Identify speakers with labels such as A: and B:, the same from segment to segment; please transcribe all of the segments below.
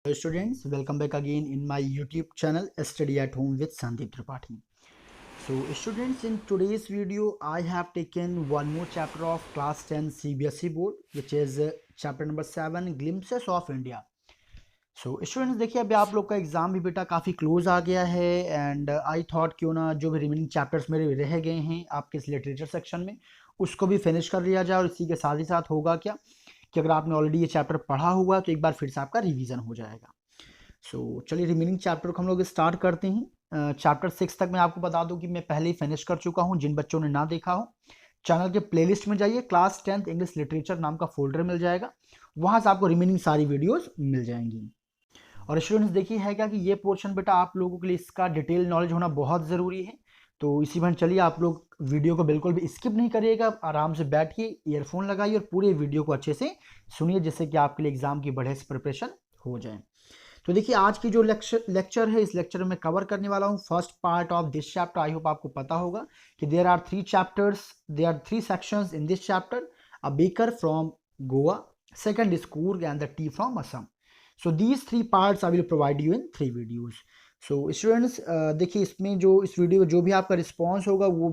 A: Hello students, welcome back again in my YouTube channel Study at Home with Sandeep Tripathi. So students, in today's video I have taken one more chapter of class 10 CBSE board, which is chapter number 7 Glimpses of India. So students, देखिए अभी आप लोग का exam भी बेटा काफ़ी close आ गया है एंड आई थॉट क्यों ना जो भी रिमेनिंग चैप्टर्स मेरे रह गए हैं आपके इस लिटरेचर सेक्शन में उसको भी फिनिश कर लिया जाए। और इसी के साथ ही साथ होगा क्या कि अगर आपने ऑलरेडी ये चैप्टर पढ़ा हुआ है तो एक बार फिर से आपका रिवीजन हो जाएगा। सो चलिए रिमेनिंग चैप्टर को हम लोग स्टार्ट करते हैं। चैप्टर 6 तक मैं आपको बता दूं कि मैं पहले ही फिनिश कर चुका हूं। जिन बच्चों ने ना देखा हो चैनल के प्लेलिस्ट में जाइए, क्लास 10th इंग्लिश लिटरेचर नाम का फोल्डर मिल जाएगा, वहां से आपको रिमेनिंग सारी वीडियोस मिल जाएंगी। और स्टूडेंट्स देखिए है क्या कि ये पोर्शन बेटा आप लोगों के लिए इसका डिटेल नॉलेज होना बहुत ज़रूरी है। तो इसी बन चलिए आप लोग वीडियो को बिल्कुल भी स्किप नहीं करिएगा, आराम से बैठिए, ईयरफोन लगाइए और पूरे वीडियो को अच्छे से सुनिए, जिससे कि आपके लिए एग्जाम की बढ़िया से प्रिपरेशन हो जाए। तो देखिए आज की जो लेक्चर है, इस लेक्चर में कवर करने वाला हूँ first part of this chapter. I hope आपको पता होगा कि there are 3 chapters, there are 3 sections in this chapter. A baker from Goa, second is Coorg and the tea from Assam. So these 3 parts I will provide you in 3 videos. So students देखिए इसमें जो इस video जो भी आपका रिस्पॉन्स होगा वो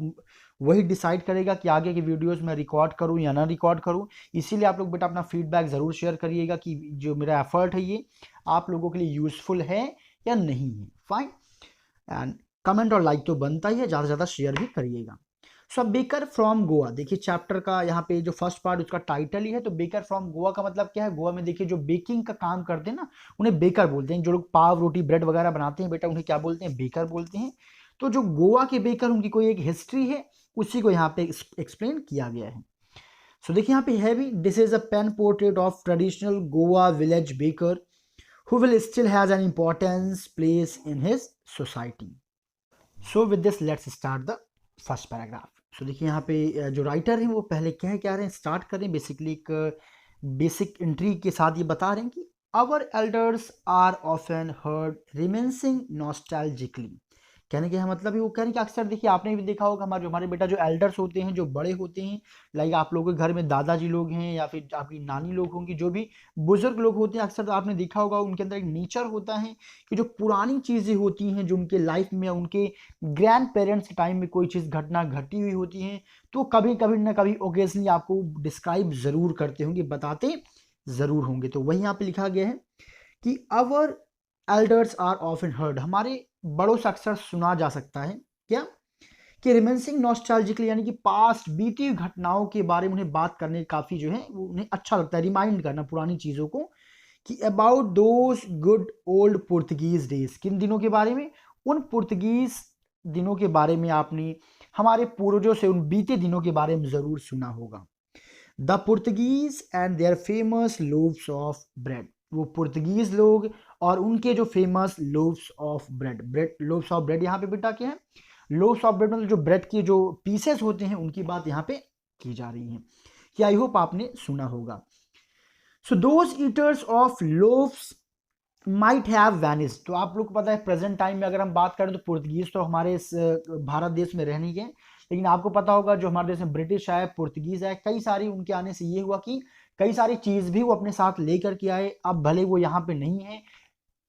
A: वही डिसाइड करेगा कि आगे की वीडियोस में रिकॉर्ड करूं या ना रिकॉर्ड करूं। इसीलिए आप लोग बेटा अपना फीडबैक ज़रूर शेयर करिएगा कि जो मेरा एफर्ट है ये आप लोगों के लिए यूजफुल है या नहीं है। फाइन, एंड कमेंट और लाइक तो बनता ही है, ज़्यादा से ज़्यादा शेयर भी करिएगा। सो अब बेकर फ्रॉम गोवा, देखिए चैप्टर का यहाँ पे जो फर्स्ट पार्ट उसका टाइटल ही है। तो बेकर फ्रॉम गोवा का मतलब क्या है? गोवा में देखिए जो बेकिंग का काम करते हैं ना उन्हें बेकर बोलते हैं। जो लोग पाव रोटी ब्रेड वगैरह बनाते हैं बेटा उन्हें क्या बोलते हैं? बेकर बोलते हैं। तो जो गोवा के बेकर उनकी कोई एक हिस्ट्री है, उसी को यहाँ पे एक्सप्लेन किया गया है। सो देखिए यहाँ पे है भी, this is a pen portrait of traditional Goa village baker who will still has an importance place in his society. So with this let's start the first paragraph. So देखिए यहाँ पे जो राइटर हैं वो पहले क्या रहे हैं, स्टार्ट करें बेसिकली एक बेसिक एंट्री के साथ ये बता रहे हैं कि our elders are often heard reminiscing nostalgically. कहने के मतलब ही वो कह रहे हैं कि अक्सर देखिए आपने भी देखा होगा हमारे बेटा जो एल्डर्स होते हैं, जो बड़े होते हैं, लाइक आप लोगों के घर में दादाजी लोग हैं या फिर आपकी नानी लोग होंगी, जो भी बुजुर्ग लोग होते हैं, अक्सर तो आपने देखा होगा उनके अंदर एक नेचर होता है कि जो पुरानी चीज़ें होती हैं, जो उनके लाइफ में उनके ग्रैंड पेरेंट्स के टाइम में कोई चीज़ घटना घटी हुई होती है, तो कभी कभी ना कभी ओकेजनली आपको डिस्क्राइब ज़रूर करते होंगे, बताते ज़रूर होंगे। तो वही यहाँ पे लिखा गया है कि our elders are often heard, हमारे बड़ों से अक्सर सुना जा सकता है क्या कि रिमेंसिंग नॉस्टैल्जिकली, यानी कि पास्ट बीती हुई घटनाओं के बारे में उन्हें बात करने काफ़ी जो है वो उन्हें अच्छा लगता है, रिमाइंड करना पुरानी चीज़ों को, कि about those good old Portuguese days, किन दिनों के बारे में? उन पुर्तगीज दिनों के बारे में आपने हमारे पूर्वजों से उन बीते दिनों के बारे में ज़रूर सुना होगा। The Portuguese and their famous loaves of bread, वो पुर्तगीज लोग और उनके जो famous loaves of bread loaves of bread, यहाँ पे बेटा क्या है? लोव्स ऑफ ब्रेड मतलब जो ब्रेड के जो पीसेस होते हैं उनकी बात यहाँ पे की जा रही है, कि आई होप आपने सुना होगा। So those eaters of loaves might have vanished, तो आप लोग को पता है प्रेजेंट टाइम में अगर हम बात करें तो पुर्तगीज तो हमारे इस भारत देश में रह नहीं गए, लेकिन आपको पता होगा जो हमारे देश में ब्रिटिश आए, पुर्तगीज आए, कई सारी उनके आने से ये हुआ कि कई सारी चीज़ भी वो अपने साथ लेकर के आए। अब भले वो यहाँ पे नहीं है,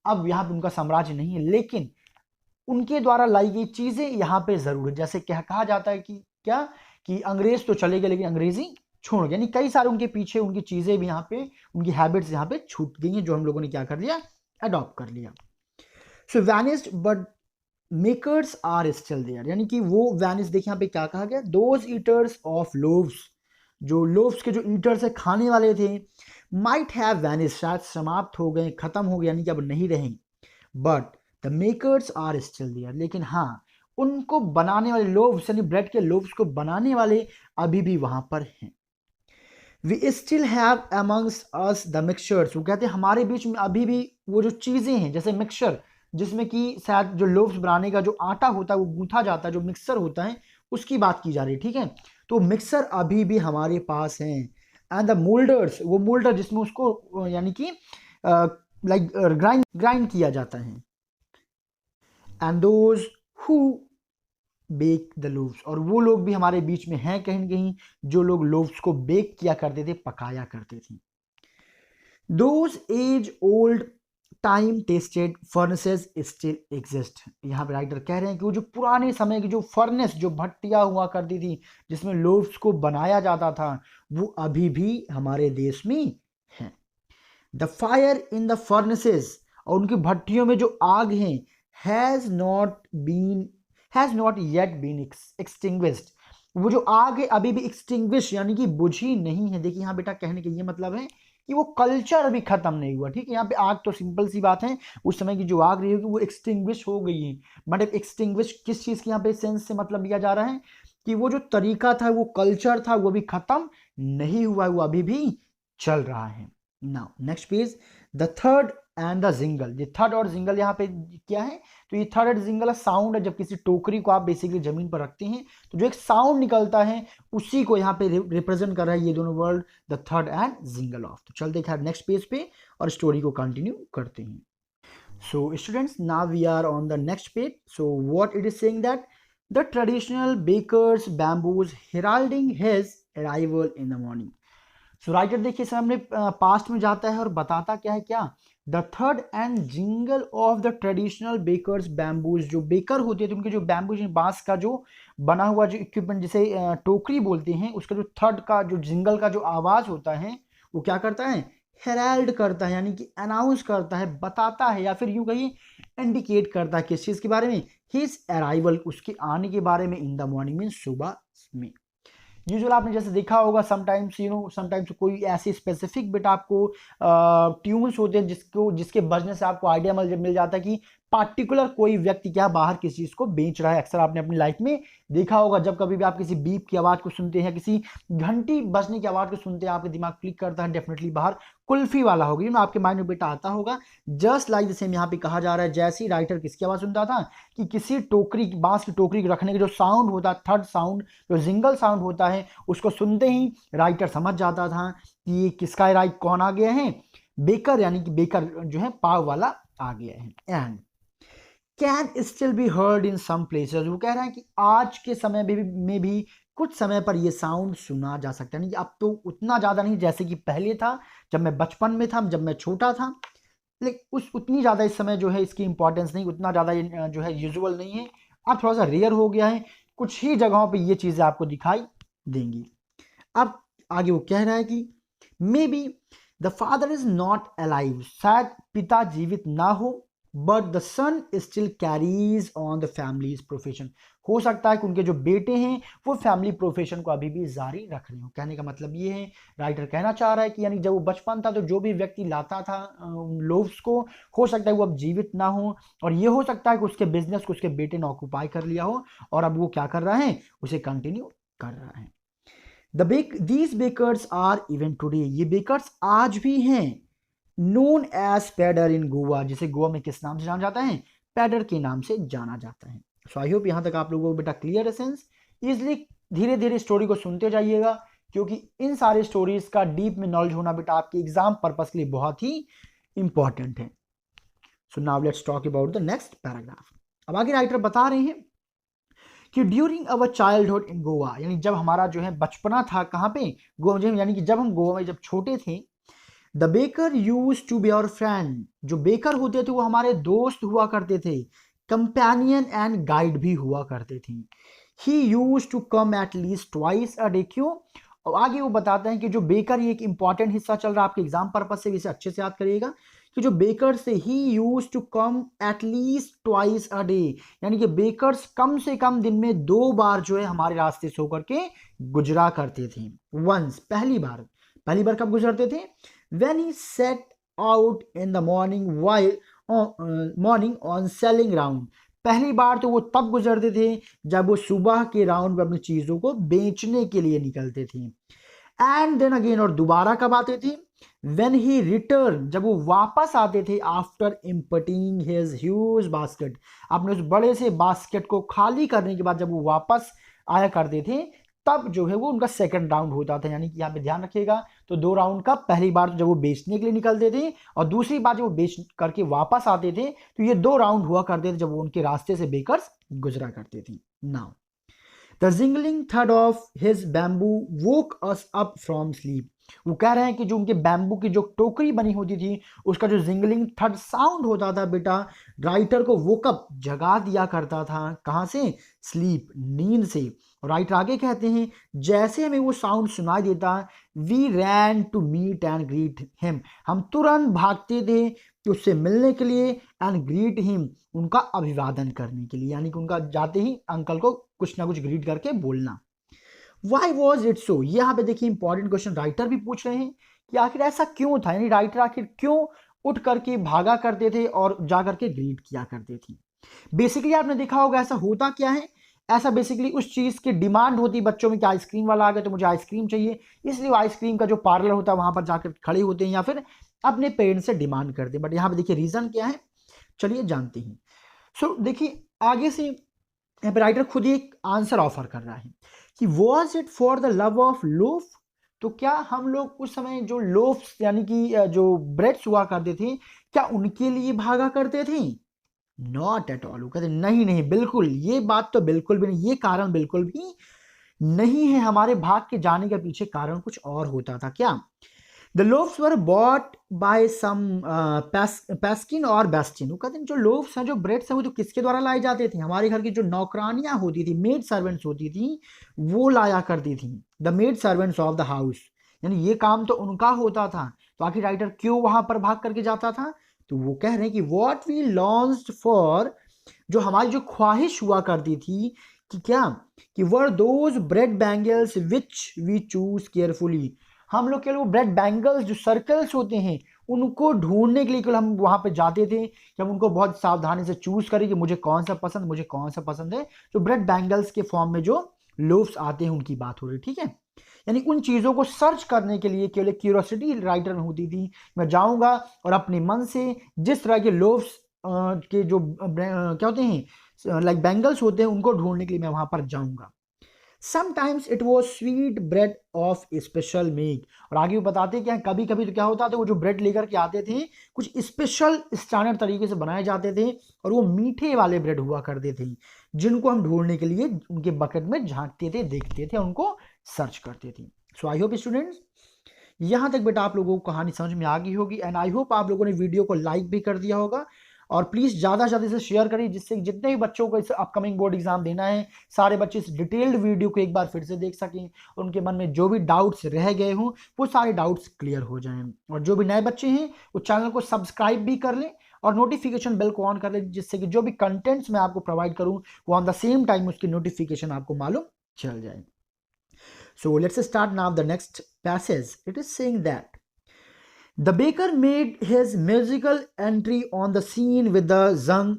A: अब यहाँ पे उनका साम्राज्य नहीं है, लेकिन उनके द्वारा लाई गई चीज़ें यहाँ पे ज़रूर है। जैसे क्या कहा जाता है कि क्या कि अंग्रेज तो चले गए लेकिन अंग्रेजी छोड़ गए, यानी कई सारे उनके पीछे उनकी चीज़ें भी यहाँ पे, उनकी हैबिट्स यहाँ पे छूट गई हैं, जो हम लोगों ने क्या कर लिया? अडॉप्ट कर लिया। So vanished but makers are still there, यानी कि वो वैनिस, देखिए यहाँ पे क्या कहा गया? दोज ईटर्स ऑफ लोव्स, जो लोव्स के जो ईटर्स है, खाने वाले थे, माइट हैव वैनिस, शायद समाप्त हो गए, खत्म हो गए, यानी कि अब नहीं रहे, but the makers are still there, लेकिन हाँ उनको बनाने वाले लोव्स, यानी ब्रेड के लोव्स को बनाने वाले अभी भी वहां पर हैं। We still have amongst us the mixtures, वो कहते हैं हमारे बीच में अभी भी वो जो चीज़ें हैं, जैसे मिक्सचर जिसमें कि शायद जो लोव्स बनाने का जो आटा होता है वो गूंथा जाता है, जो मिक्सर होता है उसकी बात की जा रही है, ठीक है? तो मिक्सर अभी भी हमारे पास हैं। एंड द मोल्डर्स, वो मोल्डर जिसमें उसको यानी कि लाइक ग्राइंड किया जाता है। And those who bake the loaves, और वो लोग भी हमारे बीच में हैं कहीं न कहीं जो लोग लोव्स को बेक किया करते थे, पकाया करते थे। Those age old time tested furnaces still exist. यहाँ पे राइटर कह रहे हैं कि वो जो पुराने समय की जो फर्नेस, जो भट्टियां हुआ करती थी जिसमें लोव्स को बनाया जाता था, वो अभी भी हमारे देश में है। The fire in the furnaces, और उनकी भट्टियों में जो आग है, has not yet been extinguished. वो जो आग है अभी भी एक्सटिंग्विश यानी कि बुझी नहीं है। देखिए यहाँ बेटा कहने का ये मतलब है कि वो कल्चर अभी खत्म नहीं हुआ। ठीक है, यहाँ पे आग तो सिंपल सी बात है, उस समय की जो आग रही होगी वो एक्सटिंग्विश हो गई है। बट एक्सटिंग्विश किस चीज की यहाँ पे सेंस से मतलब लिया जा रहा है कि वो जो तरीका था, वो कल्चर था, वो भी खत्म नहीं हुआ है, वो अभी भी चल रहा है। नाउ नेक्स्ट पेज, द थर्ड एंड द जिंगल। ये थर्ड और जिंगल यहाँ पे क्या है, तो ये थर्ड एंड जिंगल साउंड है। जब किसी टोकरी को आप बेसिकली जमीन पर रखते हैं तो जो एक साउंड निकलता है उसी को यहाँ पे रिप्रेजेंट कर रहा है ये दोनों वर्ड, द थर्ड एंड जिंगल ऑफ। तो चलते हैं नेक्स्ट पेज पे और स्टोरी को कंटिन्यू करते हैं। So students, now we are on the next page. So what it is saying that the traditional bakers bamboos heralding his arrival in the morning. So writer देखिए सामने past में जाता है और बताता क्या है, क्या द थर्ड and jingle of the traditional bakers bamboos. जो बेकर होते थे उनके जो बैम्बूज, बांस का जो बना हुआ जो इक्विपमेंट जिसे टोकरी बोलते हैं, उसका जो थर्ड का जो जिंगल का जो आवाज होता है वो क्या करता है, हेराल्ड करता है, यानी कि अनाउंस करता है, बताता है, या फिर यूं कहिए इंडिकेट करता है किस चीज के बारे में, हिज अराइवल, उसके आने के बारे में, इन द मॉर्निंग में, सुबह में। यूजुअल आपने जैसे देखा होगा समटाइम्स कोई ऐसी स्पेसिफिक बिट आपको ट्यून्स होते हैं जिसके बजने से आपको आइडिया मिल जाता है कि पार्टिकुलर कोई व्यक्ति क्या बाहर किसी चीज को बेच रहा है। अक्सर आपने अपनी लाइफ में देखा होगा, जब कभी भी आप किसी बीप की आवाज को सुनते हैं, किसी घंटी बजने की आवाज को सुनते हैं, आपका दिमाग क्लिक करता है डेफिनेटली बाहर कुल्फी वाला होगा, आपके माइंड में बेटा आता होगा। जस्ट लाइक जैसे यहाँ पे कहा जा रहा है, जैसे ही राइटर किसकी आवाज सुनता था कि किसी टोकरी, बांस की टोकरी रखने का जो साउंड होता है, थर्ड साउंड जो जिंगल साउंड होता है, उसको सुनते ही राइटर समझ जाता था कि ये किसका राइट, कौन आ गया है, बेकर, यानी कि बेकर जो है पाव वाला आ गया है। And can still be heard in some places. वो कह रहा है कि आज के समय में भी कुछ समय पर ये साउंड सुना जा सकता है, नहीं अब तो उतना ज्यादा नहीं जैसे कि पहले था, जब मैं बचपन में था, जब मैं छोटा था, लेकिन उतनी ज्यादा इस समय जो है इसकी इंपॉर्टेंस नहीं, उतना ज्यादा जो है यूजुअल नहीं है, अब थोड़ा सा रेयर हो गया है, कुछ ही जगहों पे ये चीजें आपको दिखाई देंगी। अब आगे वो कह रहा है कि maybe the father is not alive, शायद पिता जीवित ना हो, but the son still carries on the family's profession. हो सकता है कि उनके जो बेटे हैं वो फैमिली प्रोफेशन को अभी भी जारी रख रहे हो। कहने का मतलब ये है, राइटर कहना चाह रहा है कि यानी जब वो बचपन था तो जो भी व्यक्ति लाता था लोव्स को, हो सकता है वो अब जीवित ना हो, और ये हो सकता है कि उसके बिजनेस को उसके बेटे ने ऑक्यूपाई कर लिया हो, और अब वो क्या कर रहा है, उसे कंटिन्यू कर रहा है। These bakers are even today, ये बेकर्स आज भी हैं, known as pader in Goa, जिसे गोवा में किस नाम से जाना जाता है, पैडर के नाम से जाना जाता है। सो आई होप यहां तक आप लोगों को बेटा क्लियर है सेंस। इजली धीरे धीरे स्टोरी को सुनते जाइएगा, क्योंकि इन सारे स्टोरीज का डीप में नॉलेज होना बेटा आपके एग्जाम पर्पस के लिए बहुत ही इंपॉर्टेंट है। So now let's talk about the next paragraph. अब आगे राइटर बता रहे हैं कि ड्यूरिंग अवर चाइल्डहुड इन गोवा, यानी जब हमारा जो है बचपना था, कहाँ पे, गोवा, यानी कि जब हम गोवा में जब छोटे थे, the baker used to be our friend, जो बेकर होते थे वो हमारे दोस्त हुआ करते थे, कंपेनियन एंड गाइड भी हुआ करते थे। He used to come at least twice a day. क्यों, और आगे वो बताते हैं कि जो बेकर, ये एक इंपॉर्टेंट हिस्सा चल रहा है आपके एग्जाम पर्पज से, इसे अच्छे से याद करिएगा कि जो बेकर से, he used to come at least twice a day, यानी कि बेकर्स कम से कम दिन में 2 बार जो है हमारे रास्ते से होकर के गुजरा करते थे। वंस, पहली बार कब गुजरते थे, when he set out in the morning on selling round, पहली बार तो वो तब गुजरते थे जब वो सुबह के राउंड में अपनी चीजों को बेचने के लिए निकलते थे। एंड देन अगेन, और दोबारा कब आते थे, when he returned, जब वो वापस आते थे, after emptying his huge basket, अपने उस बड़े से बास्केट को खाली करने के बाद जब वो वापस आया करते थे, तब जो है वो उनका सेकंड राउंड होता था। यानी कि यहाँ पे ध्यान रखिएगा, तो 2 राउंड का, पहली बार तो जब वो बेचने के लिए निकलते थे, और दूसरी बार जब वो बेच करके वापस आते थे, तो ये 2 राउंड हुआ करते थे जब वो उनके रास्ते से बेकर्स गुजरा करते थे। Now the jingling third of his bamboo woke us up from sleep, वो कह रहे हैं कि जो उनके बैम्बू की जो टोकरी बनी होती थी उसका जो जिंगलिंग थर्ड साउंड होता था बेटा, राइटर को वोकअप जगा दिया करता था। कहाँ से? स्लीप, नींद से। राइटर आगे कहते हैं जैसे हमें वो साउंड सुनाई देता, we ran to meet and greet him, हम तुरंत भागते थे कि उससे मिलने के लिए, एंड ग्रीट हिम, उनका अभिवादन करने के लिए, यानी कि उनका जाते ही अंकल को कुछ ना कुछ ग्रीट करके बोलना। Why was it so? यहाँ पे देखिए इंपॉर्टेंट क्वेश्चन राइटर भी पूछ रहे हैं कि आखिर ऐसा क्यों था, यानी राइटर आखिर क्यों उठ करके भागा करते थे और जा करके ग्रीट किया करते थे। बेसिकली आपने देखा होगा ऐसा होता क्या है, ऐसा बेसिकली उस चीज की डिमांड होती बच्चों में कि आइसक्रीम वाला आ गया तो मुझे आइसक्रीम चाहिए, इसलिए आइसक्रीम का जो पार्लर होता है वहां पर जाकर खड़े होते हैं या फिर अपने पेरेंट्स से डिमांड करते हैं। बट यहाँ पे देखिए रीजन क्या है, चलिए जानते हैं। सो देखिए आगे से यहाँ पे राइटर खुद ही एक आंसर ऑफर कर रहा है कि was it for the love of loaf, तो क्या हम लोग उस समय जो लोफ्स यानी कि जो ब्रेड्स हुआ करते थे, क्या उनके लिए भागा करते थे? Not at all. वो कहते नहीं नहीं, बिल्कुल ये बात तो बिल्कुल भी नहीं, ये कारण बिल्कुल भी नहीं है, हमारे भाग के जाने के पीछे कारण कुछ और होता था। क्या? The loaves were bought by some पैस्किन और बेस्टिन। वो कहते हैं जो लोव्स हैं, जो ब्रेड्स हैं, वो तो किसके द्वारा लाए जाते थे? हमारे घर की जो नौकरानियां होती थी, मेड सर्वेंट्स होती थी, वो लाया करती थी। The made servants of the house, यानी ये काम तो उनका होता था। तो आखिर राइटर क्यों वहां पर भाग करके जाता था? तो वो कह रहे हैं कि वॉट वी लॉन्च्ड फॉर, जो हमारी जो ख्वाहिश हुआ करती थी कि क्या, कि were those bread bangles which we choose carefully, हम लोग केवल वो ब्रेड बैंगल्स जो सर्कल्स होते हैं उनको ढूंढने के लिए केवल हम वहां पे जाते थे कि हम उनको बहुत सावधानी से चूज करें कि मुझे कौन सा पसंद, मुझे कौन सा पसंद है। जो ब्रेड बैंगल्स के फॉर्म में जो लोव्स आते हैं उनकी बात हो रही, ठीक है। यानी उन चीजों को सर्च करने के लिए केवल क्यूरियोसिटी राइटर में होती थी, मैं जाऊंगा और अपने मन से जिस तरह के लोव्स के जो क्या होते हैं लाइक बैंगल्स होते हैं उनको ढूंढने के लिए मैं वहां पर जाऊंगा। Sometimes it was sweet bread of special make, और आगे वो बताते क्या कभी कभी तो क्या होता था, वो जो ब्रेड लेकर के आते थे कुछ स्पेशल स्टैंडर्ड तरीके से बनाए जाते थे और वो मीठे वाले ब्रेड हुआ करते थे, जिनको हम ढूंढने के लिए उनके बकेट में झांकते थे, देखते थे, उनको सर्च करते थे। सो आई होप स्टूडेंट्स यहाँ तक बेटा आप लोगों को कहानी समझ में आ गई होगी, एंड आई होप आप लोगों ने वीडियो को लाइक भी कर दिया होगा, और प्लीज ज्यादा से ज्यादा इसे शेयर करिए जिससे जितने भी बच्चों को इस अपकमिंग बोर्ड एग्जाम देना है सारे बच्चे इस डिटेल्ड वीडियो को एक बार फिर से देख सकें, उनके मन में जो भी डाउट्स रह गए हों वो सारे डाउट्स क्लियर हो जाएं। और जो भी नए बच्चे हैं वो चैनल को सब्सक्राइब भी कर लें और नोटिफिकेशन बेल को ऑन कर लें, जिससे कि जो भी कंटेंट्स मैं आपको प्रोवाइड करूं वो ऑन द सेम टाइम उसकी नोटिफिकेशन आपको मालूम चल जाए। So let's start now the next passage. It is saying that the baker made his musical entry on the scene with the young,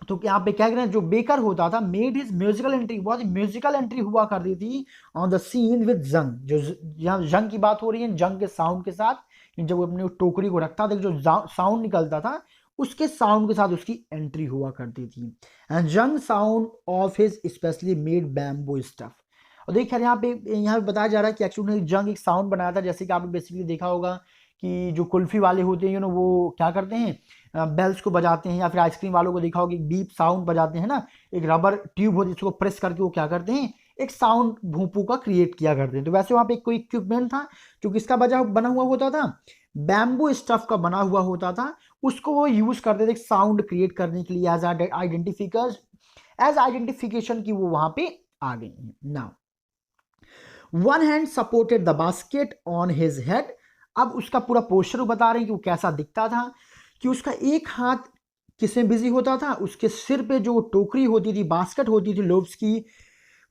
A: तो यहाँ पे क्या कह रहे हैं, जो बेकर होता था मेड हिज म्यूजिकल एंट्री, बहुत ही म्यूजिकल एंट्री हुआ करती थी ऑन द सीन विद जंग, जो यहाँ जंग की बात हो रही है, जंग के साउंड के साथ, जब वो अपनी टोकरी को रखता था जो साउंड निकलता था उसके साउंड के साथ उसकी एंट्री हुआ करती थी। एंड जंग sound of his specially made bamboo stuff, और देखिए यहाँ पे बताया जा रहा है कि एक्चुअली जंग एक साउंड बनाया था, जैसे कि आपने बेसिकली देखा होगा कि जो कुल्फी वाले होते हैं वो क्या करते हैं बेल्स को बजाते हैं, या फिर आइसक्रीम वालों को देखा होगा एक बीप साउंड बजाते हैं ना, एक रबर ट्यूब होती है जिसको प्रेस करके वो क्या करते हैं एक साउंड भूपू का क्रिएट किया करते हैं। तो वैसे वहाँ पे कोई इक्विपमेंट था जो किसका बना हुआ होता था, बैम्बू स्टफ का बना हुआ होता था, उसको वो यूज करते थे साउंड क्रिएट करने के लिए एज आइडेंटिफिकेशन की वो वहां पे आ गई है। Now one hand supported the basket on his head, अब उसका पूरा पोस्टर बता रहे हैं कि वो कैसा दिखता था, कि उसका एक हाथ किसमें बिजी होता था, उसके सिर पे जो टोकरी होती थी, बास्केट होती थी लोव्स की,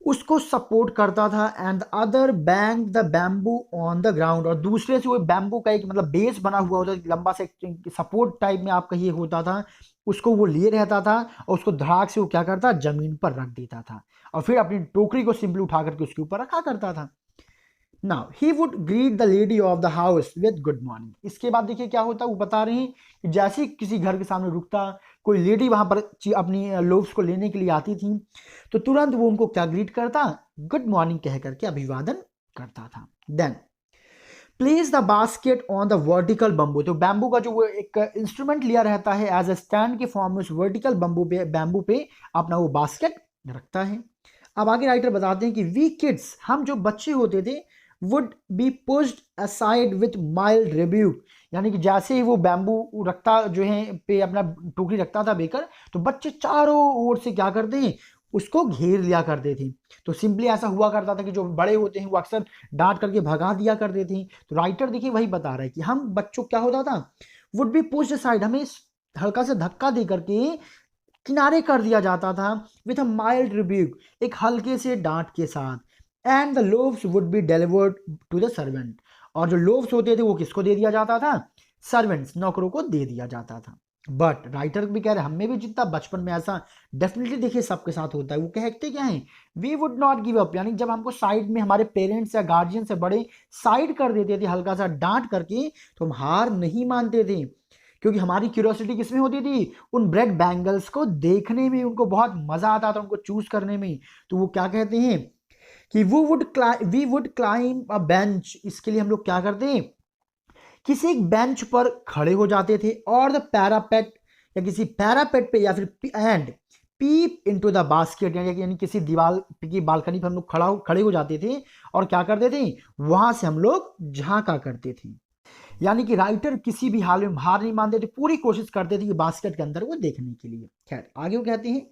A: उसको सपोर्ट करता था, and other bang the bamboo on the ground, और दूसरे से वो बैम्बू का एक मतलब बेस बना हुआ होता था, लंबा से सपोर्ट टाइप में आप कहिए होता था, उसको वो लिए रहता था और उसको धड़ाक से वो क्या करता जमीन पर रख देता था और फिर अपनी टोकरी को सिंपली उठा करके उसके ऊपर रखा करता था। Now he would greet the lady of the house with good morning, इसके बाद देखिए क्या होता है, वो बता रहे हैं कि जैसे किसी घर के सामने रुकता कोई लेडी वहां पर अपनी लोव्स को लेने के लिए आती थी तो तुरंत वो उनको क्या ग्रीट करता, गुड मॉर्निंग कह करके अभिवादन करता था। Then place the basket on the vertical bamboo, तो बैम्बू का जो वो एक इंस्ट्रूमेंट लिया रहता है एज ए स्टैंड के फॉर्म में उस वर्टिकल बैम्बू पे अपना वो बास्केट रखता है। अब आगे राइटर बताते हैं कि वी किड्स, हम जो बच्चे होते थे would be pushed aside with mild rebuke, यानी कि जैसे ही वो बैम्बू रखता जो है पे अपना टोकरी रखता था बेकर, तो बच्चे चारों ओर से क्या करते हैं, उसको घेर लिया करते थे। तो सिंपली ऐसा हुआ करता था कि जो बड़े होते हैं वो अक्सर डांट करके भगा दिया करते थे। तो राइटर देखिए वही बता रहा है कि हम बच्चों क्या होता था, वुड बी पुश्ड असाइड, हमें हल्का सा धक्का दे करके किनारे कर दिया जाता था, विथ अ माइल्ड रिब्यूक, एक हल्के से डांट के साथ, and the loaves would be delivered to the servant, और जो लोव्स होते थे वो किसको दे दिया जाता था, सर्वेंट्स, नौकरों को दे दिया जाता था। बट राइटर भी कह रहे हैं हमें भी जितना बचपन में ऐसा डेफिनेटली देखिए सबके साथ होता है, वो कहते क्या है, we would not give up, यानी जब हमको साइड में हमारे पेरेंट्स या गार्जियन से बड़े साइड कर देते थे हल्का सा डांट करके, तो हम हार नहीं मानते थे, क्योंकि हमारी क्यूरियोसिटी किसमें होती थी, उन ब्रेड बैंगल्स को देखने में, उनको बहुत मजा आता था उनको चूज करने में। तो वो क्या कहते हैं कि we would climb a bench, इसके लिए हम लोग क्या करते हैं, किसी एक बेंच पर खड़े हो जाते थे, और द पैरापेट, या किसी पैरापेट पे, या फिर and peep into the basket, यानी किसी दीवार की बालकनी पर हम लोग खड़े हो जाते थे, और क्या करते थे, वहां से हम लोग झांका करते थे। यानी कि राइटर किसी भी हाल में हार नहीं मानते थे, पूरी कोशिश करते थे कि बास्केट के अंदर वो देखने के लिए। खैर आगे वो कहते हैं,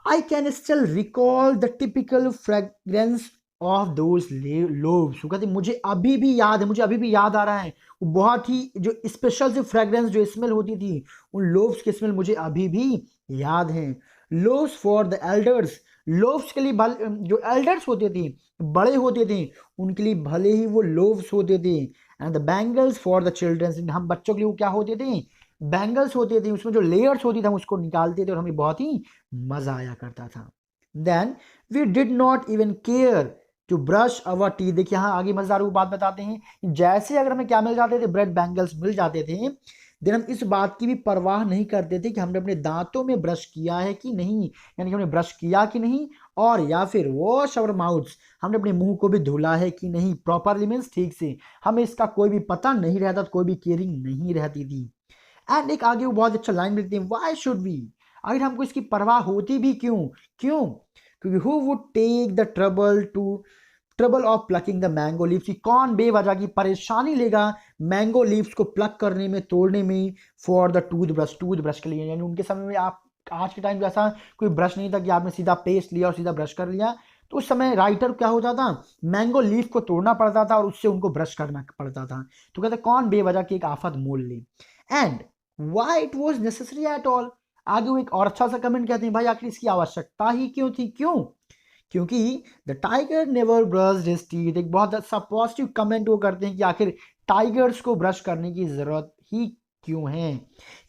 A: I can still recall the typical fragrance of those loaves, वो कहते मुझे अभी भी याद है, मुझे अभी भी याद आ रहा है वो बहुत ही जो स्पेशल सी फ्रेग्रेंस जो स्मेल होती थी, उन लोव्स की स्मेल मुझे अभी भी याद है। Loaves for the elders, loaves के लिए जो एल्डर्स होते थे, बड़े होते थे, उनके लिए भले ही वो लोव्स होते थे, and the bangles for the childrens, हम बच्चों के लिए वो क्या होते थे, बैंगल्स होते थे, उसमें जो लेयर्स होती थी हम उसको निकालते थे और हमें बहुत ही मजा आया करता था। Then we did not even care to brush our teeth, देखिए यहाँ आगे मजेदार वो बात बताते हैं, जैसे अगर हमें क्या मिल जाते थे, ब्रेड बैंगल्स मिल जाते थे, देन हम इस बात की भी परवाह नहीं करते थे कि हमने अपने दांतों में ब्रश किया है कि नहीं, यानी कि हमने ब्रश किया कि नहीं, और या फिर वॉश अवर माउथ्स, हमने अपने मुंह को भी धुला है कि नहीं, प्रॉपरली मीन्स ठीक से, हमें इसका कोई भी पता नहीं रहता, कोई भी केयरिंग नहीं रहती थी। एंड एक आगे वो बहुत अच्छा लाइन लिखते हैं, व्हाई शुड वी, अगर हमको इसकी परवाह होती भी क्यों, क्यों, क्योंकि who would take the trouble of plucking the mango leaves, की कौन बेवजह की परेशानी लेगा मैंगो लीव्स को प्लक करने में, तोड़ने में, फॉर द टूथब्रश के लिए, यानी उनके समय में आप आज के टाइम जैसा कोई ब्रश नहीं था कि आपने सीधा पेस्ट लिया और सीधा ब्रश कर लिया, तो उस समय राइटर क्या होता था, मैंगो लीफ को तोड़ना पड़ता था और उससे उनको ब्रश करना पड़ता था। तो कहते कौन बेवजह की एक आफत मोल ले, and why it was necessary at all, आगे वो एक और अच्छा सा कमेंट कहते हैं, भाई आखिर इसकी आवश्यकता ही क्यों थी, क्यों, क्योंकि the tiger never brushed his teeth, एक बहुत अच्छा पॉजिटिव कमेंट वो करते हैं कि आखिर टाइगर्स को ब्रश करने की जरूरत ही क्यों है,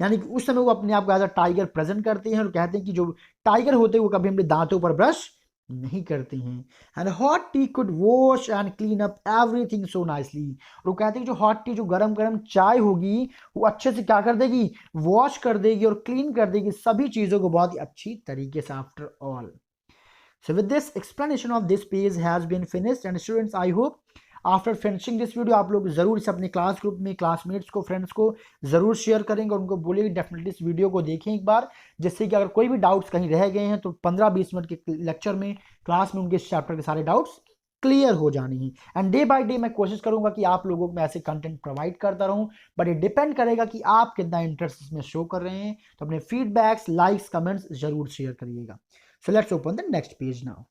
A: यानी कि उस समय वो अपने आप को एज अ टाइगर प्रेजेंट करते हैं और कहते हैं कि जो टाइगर होते हैं वो कभी अपने दांतों पर ब्रश नहीं करते हैं। And hot T could wash and clean up everything so nicely, और वो कहते हैं कि जो हॉट टी, जो गरम गरम चाय होगी, वो अच्छे से क्या कर देगी, वॉश कर देगी और क्लीन कर देगी सभी चीज़ों को बहुत ही अच्छी तरीके से, after all. So with this explanation of this page has been finished, and students I hope after finishing this video आप लोग जरूर इसे अपने क्लास ग्रुप में क्लासमेट्स को, फ्रेंड्स को जरूर शेयर करेंगे और उनको बोलेंगे डेफिनेटली इस वीडियो को देखें एक बार, जिससे कि अगर कोई भी डाउट्स कहीं रह गए हैं तो 15-20 मिनट के लेक्चर में क्लास में उनके इस चैप्टर के सारे डाउट्स क्लियर हो जाने हैं। एंड डे बाय डे मैं कोशिश करूंगा कि आप लोगों को मैं ऐसे कंटेंट प्रोवाइड करता रहूं, बट ये डिपेंड करेगा कि आप कितना इंटरेस्ट इसमें शो कर रहे हैं। तो अपने फीडबैक्स, लाइक्स, कमेंट्स जरूर शेयर करिएगा। So let's open the next page now.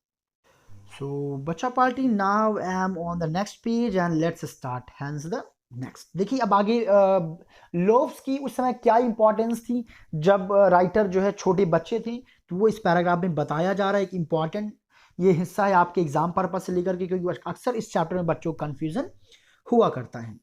A: So बच्चा party, now I am on the next page and let's start hence the next। देखिए अब आगे लोव्स की उस समय क्या इंपॉर्टेंस थी जब राइटर जो है छोटे बच्चे थे, तो वो इस पैराग्राफ में बताया जा रहा है कि इंपॉर्टेंट ये हिस्सा है आपके एग्जाम पर्पज से लेकर के, क्योंकि अक्सर इस चैप्टर में बच्चों को कंफ्यूजन हुआ करता है।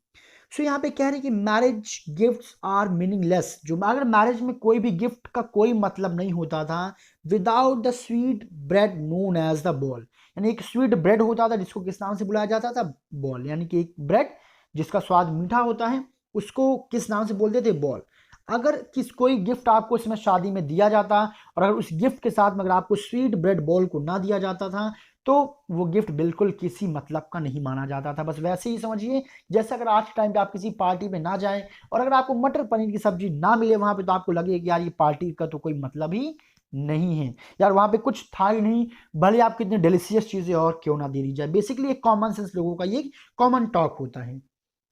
A: सो यहाँ पे कह रहे हैं कि मैरिज गिफ्ट्स आर मीनिंगलेस, जो अगर मैरिज में कोई भी गिफ्ट का कोई मतलब नहीं होता था, without the sweet bread known as the ball, यानी एक स्वीट ब्रेड होता था जिसको किस नाम से बुलाया जाता था, बॉल, यानी कि एक ब्रेड जिसका स्वाद मीठा होता है उसको किस नाम से बोलते थे, बॉल। अगर कोई गिफ्ट आपको इसमें शादी में दिया जाता और अगर उस गिफ्ट के साथ में अगर आपको स्वीट ब्रेड बॉल को ना दिया जाता था तो वो गिफ्ट बिल्कुल किसी मतलब का नहीं माना जाता था। बस वैसे ही समझिए जैसे अगर आज के टाइम पे आप किसी पार्टी में ना जाएं और अगर आपको मटर पनीर की सब्जी ना मिले वहां पे, तो आपको लगे कि यार ये पार्टी का तो कोई मतलब ही नहीं है यार, वहां पे कुछ था ही नहीं, भले आप कितने डिलीशियस चीजें और क्यों ना दे दी जाए। बेसिकली एक कॉमन सेंस लोगों का ये कॉमन टॉक होता है।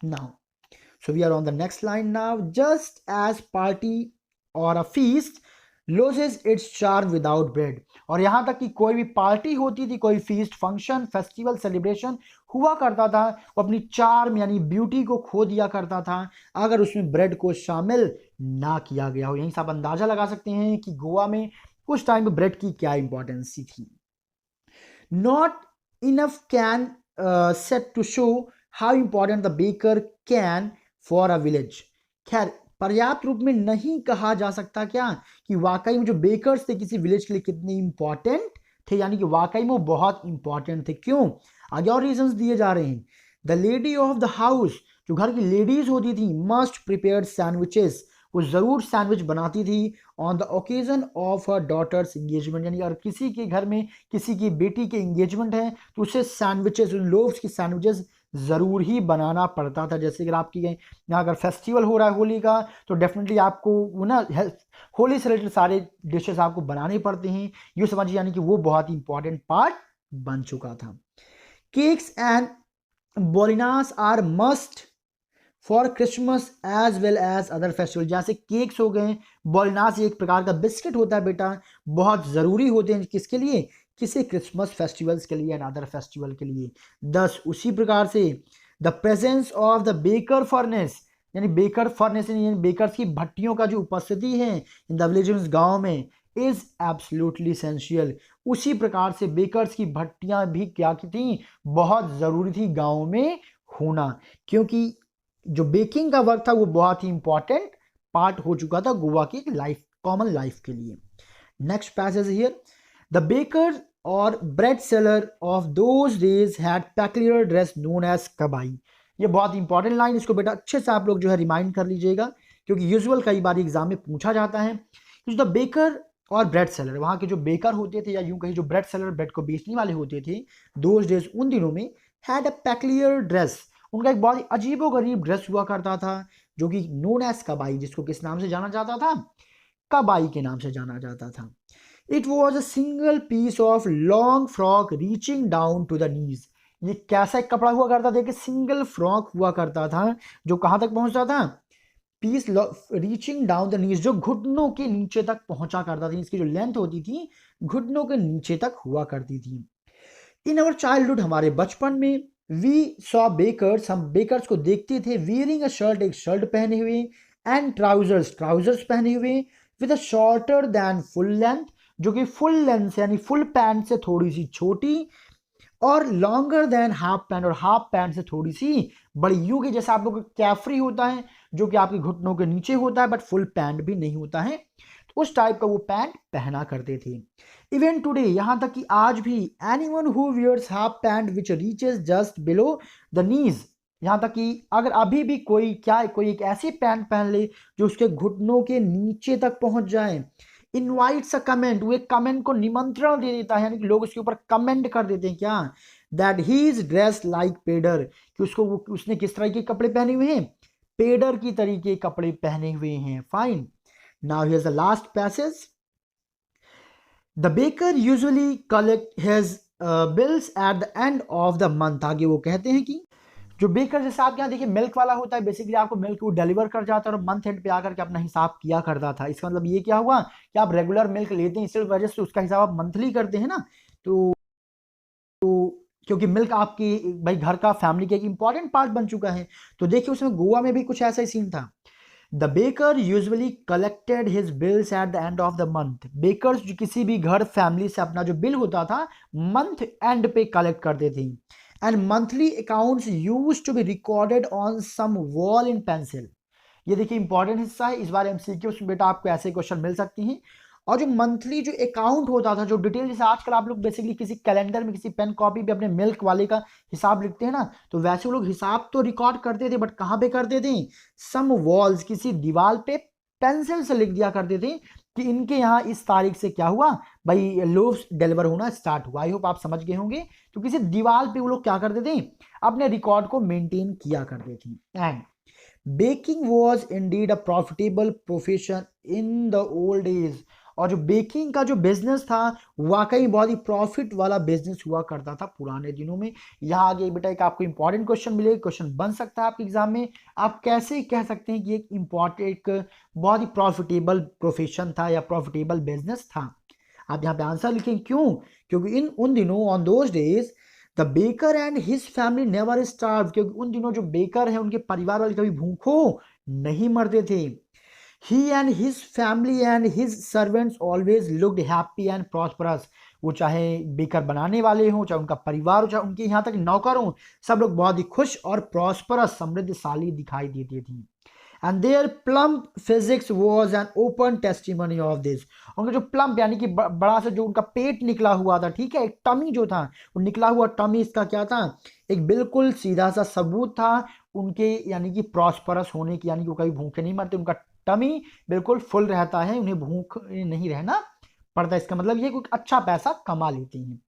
A: Now so we are on the next line now. Just as party or a feast loses its charm without bread. और यहां तक कि कोई भी पार्टी होती थी, कोई फीस्ट, फंक्शन, फेस्टिवल, सेलिब्रेशन हुआ करता था, वो अपनी चार्म यानी ब्यूटी को खो दिया करता था अगर उसमें ब्रेड को शामिल ना किया गया हो। यहीं से आप अंदाजा लगा सकते हैं कि गोवा में उस टाइम पे ब्रेड की क्या इंपॉर्टेंस थी। Not enough can set to show how important the baker can for a village. खैर पर्याप्त रूप में नहीं कहा जा सकता क्या कि वाकई में जो बेकर्स थे किसी विलेज के लिए कितने इंपॉर्टेंट थे, यानी कि वाकई में वो बहुत इंपॉर्टेंट थे। क्यों, आगे और रीजंस दिए जा रहे हैं। The lady of the house, जो घर की लेडीज होती थी, मस्ट प्रिपेयर सैंडविचेस, वो जरूर सैंडविच बनाती थी on the occasion of her daughter's engagement, यानी अगर किसी के घर में किसी की बेटी के एंगेजमेंट है तो उसे सैंडविचेस, लोव्स की सैंडविचेस जरूर ही बनाना पड़ता था। जैसे अगर आपकी यहाँ अगर फेस्टिवल हो रहा है होली का, तो डेफिनेटली आपको वो ना होली से रिलेटेड सारे डिशेस आपको बनाने पड़ते हैं, ये समझिए, यानी कि वो बहुत ही इंपॉर्टेंट पार्ट बन चुका था। Cakes and bolinas are must for Christmas as well as other festival. जैसे केक्स हो गए, बोलनास एक प्रकार का बिस्किट होता है बेटा, बहुत ज़रूरी होते हैं किसके लिए, किसी क्रिसमस फेस्टिवल्स के लिए एंड अदर फेस्टिवल के लिए। दस उसी प्रकार से the presence of the baker furnace, यानी बेकर फर्नेस यानी बेकर्स की भट्टियों का जो उपस्थिति है इन द विलेजेस, गाँव में, इज एब्सोल्युटली एसेंशियल। उसी प्रकार से बेकर्स की भट्टियां भी क्या की थी, बहुत ज़रूरी थी गाँव में होना, क्योंकि जो बेकिंग का वर्क था वो बहुत ही इंपॉर्टेंट पार्ट हो चुका था गोवा की लाइफ, कॉमन लाइफ के लिए। Next passage here, the baker और bread seller of those days had peculiar dress known as kabai. ये बहुत इंपॉर्टेंट लाइन, इसको बेटा अच्छे से आप लोग जो है रिमाइंड कर लीजिएगा, क्योंकि यूजुअल कई बार एग्जाम में पूछा जाता है। द बेकर और ब्रेड सेलर, वहाँ के जो बेकर होते थे या यूं कहीं जो ब्रेड सेलर, ब्रेड को बेचने वाले होते थे, दोज डेज उन दिनों में, हैड अ पेक्यूलियर ड्रेस, उनका एक बहुत ही अजीबोगरीब ड्रेस हुआ करता था जो कि नोन एज कबाई, जिसको किस नाम से जाना जाता था, कबाई के नाम से जाना जाता था। It was a single piece of long frock reaching down to the knees. ये कैसा एक कपड़ा हुआ करता था कि सिंगल फ्रॉक हुआ करता था जो कहां तक पहुंचता था, piece reaching down the knees, जो घुटनों के नीचे तक पहुंचा करता था। इसकी जो लेंथ होती थी घुटनों के नीचे तक हुआ करती थी। इन अवर चाइल्डहुड, हमारे बचपन में, वी सॉ बेकर्स, हम बेकर्स को देखते थे, वियरिंग अ शर्ट, एक शर्ट पहने हुए, एंड ट्राउजर्स, ट्राउजर्स पहने हुए, with a shorter than full length, जो कि फुल लेंथ यानी फुल पैंट से थोड़ी सी छोटी, और लॉन्गर देन हाफ पैंट, और हाफ पैंट से थोड़ी सी बड़ी, यूं कि जैसा आप लोग कैफ्री होता है जो कि आपके घुटनों के नीचे होता है बट फुल पैंट भी नहीं होता है, तो उस टाइप का वो पैंट पहना करते थे। इवन टुडे, यहां तक कि आज भी, anyone who wears half pant which reaches just below the knees, यहां तक कि अगर अभी भी कोई कोई एक ऐसी पैंट पहन ले जो उसके घुटनों के नीचे तक पहुंच जाए, इनवाइट्स अ कमेंट, वो एक कमेंट को निमंत्रण दे देता है, यानी कि लोग उसके ऊपर कमेंट कर देते हैं क्या, that he is dress like pader, कि उसने किस तरह के कपड़े पहने हुए हैं, पेडर की तरीके कपड़े पहने हुए हैं। Fine, now here's the last passage, the baker usually collect his bills at the end of the month. आगे वो कहते हैं कि जो बेकर, जैसे आप यहाँ देखिए मिल्क वाला होता है, बेसिकली आपको मिल्क वो डिलीवर कर जाता है और मंथ एंड पे आकर के अपना हिसाब किया करता था। इसका मतलब ये क्या हुआ कि आप रेगुलर मिल्क लेते हैं, इस वजह से उसका हिसाब आप मंथली करते हैं ना, तो क्योंकि मिल्क आपकी भाई घर का फैमिली का एक इंपॉर्टेंट पार्ट बन चुका है। तो देखिए उसमें गोवा में भी कुछ ऐसा ही सीन था। The baker usually collected his bills at the end of the month. Bakers जो किसी भी घर फैमिली से अपना जो बिल होता था मंथ एंड पे कलेक्ट करते थे, and monthly accounts used to be recorded on some wall in pencil. ये देखिए इंपॉर्टेंट हिस्सा है, इस बार एमसीक्यू उसमें बेटा आपको ऐसे क्वेश्चन मिल सकते हैं। और जो मंथली जो अकाउंट होता था, जो डिटेल, जैसे आजकल आप लोग बेसिकली किसी कैलेंडर में किसी पेन कॉपी पे अपने मिल्क वाले का हिसाब लिखते हैं ना, तो वैसे वो लोग हिसाब तो रिकॉर्ड करते थे बट कहाँ पे करते थे, सम वॉल्स, किसी दीवार पे पेंसिल से लिख दिया करते थे कि इनके यहाँ इस तारीख से क्या हुआ भाई, लोव्स डिलीवर होना स्टार्ट हुआ। आई होप आप समझ गए होंगे। तो किसी दीवार पे वो लोग क्या करते थे, अपने रिकॉर्ड को मेंटेन किया करते थे। And baking was indeed a profitable profession in the old age. और जो बेकिंग का जो बिजनेस था वाकई बहुत ही प्रॉफिट वाला बिजनेस हुआ करता था पुराने दिनों में। यहाँ आगे बेटा एक आपको इंपॉर्टेंट क्वेश्चन मिलेगा, क्वेश्चन बन सकता है आपके एग्जाम में। आप कैसे कह सकते हैं कि एक इंपॉर्टेंट एक बहुत ही प्रॉफिटेबल प्रोफेशन था या प्रॉफिटेबल बिजनेस था? आप यहाँ पे आंसर लिखें, क्यों? क्योंकि इन उन दिनों on those days the baker and his family never starve, क्योंकि उन दिनों जो बेकर है उनके परिवार वाले कभी भूखों नहीं मरते थे। He and his family and his servants always looked happy and prosperous। वो चाहे बेकर बनाने वाले हों, चाहे उनका परिवार हो, चाहे उनके यहाँ तक नौकर हों, सब लोग बहुत ही खुश और प्रॉस्परस समृद्धशाली दिखाई देती थी। And their plump physics was an open testimony of this. उनका जो प्लम्प यानी कि बड़ा सा जो उनका पेट निकला हुआ था, ठीक है, एक टमी जो था, वो निकला हुआ टमी इसका क्या था? एक बिल्कुल सीधा सा सबूत था उनके यानी कि प्रॉस्परस होने की, यानी कि वो कभी भूखे नहीं मरते, उनका टमी बिल्कुल फुल रहता है, उन्हें भूख नहीं रहना पड़ता। इसका मतलब ये कुछ अच्छा पैसा कमा लेते हैं।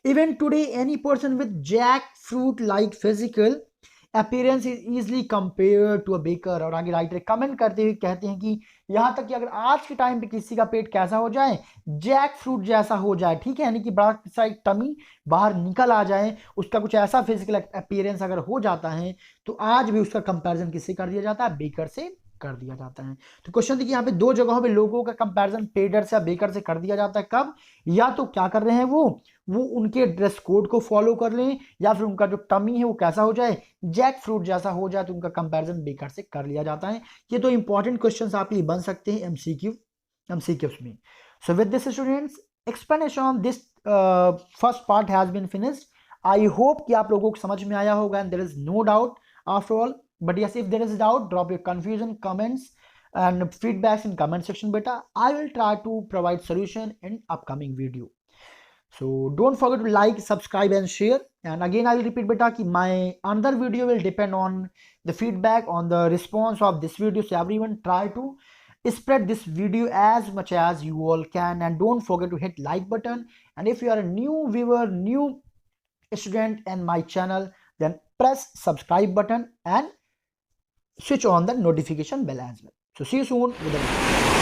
A: Even today any person with jackfruit like physical appearance is easily compare to a baker. और आगे राइटर कमेंट करते हुए कहते हैं कि यहाँ तक कि अगर आज के टाइम पे किसी का पेट कैसा हो जाए, जैक फ्रूट जैसा हो जाए, ठीक है, यानी कि बड़ा सा एक टमी बाहर निकल आ जाए, उसका कुछ ऐसा फिजिकल अपीयरेंस अगर हो जाता है, तो आज भी उसका कंपैरिजन किससे कर दिया जाता है? बेकर से कर दिया जाता है। तो क्वेश्चन देखिए यहाँ पे दो जगहों पे लोगों का कंपैरिजन पेडर से या बेकर से कर दिया जाता है। कब? या तो क्या कर रहे हैं वो उनके ड्रेस कोड को फॉलो कर लें, या फिर उनका जो टमी है वो कैसा हो जाए? जैक फ्रूट जैसा हो जाए, तो उनका कंपैरिजन बेकर से कर लिया जाता है। ये तो इंपॉर्टेंट क्वेश्चंस आपके बन सकते हैं एमसीक्यूज में। So with this students, explanation on this first part has been finished. I hope कि आप लोगों को समझ में आया होगा, and there is no doubt after all. But yes, if there is doubt, drop your confusion, comments and feedbacks in comment section beta. I will try to provide solution in upcoming video. So don't forget to like, subscribe and share. And again I will repeat beta ki my another video will depend on the feedback, on the response of this video. So everyone try to spread this video as much as you all can, and don't forget to hit like button. And if you are a new viewer, new student in my channel, then press subscribe button and switch on the notification bell as well. So see you soon with the next video.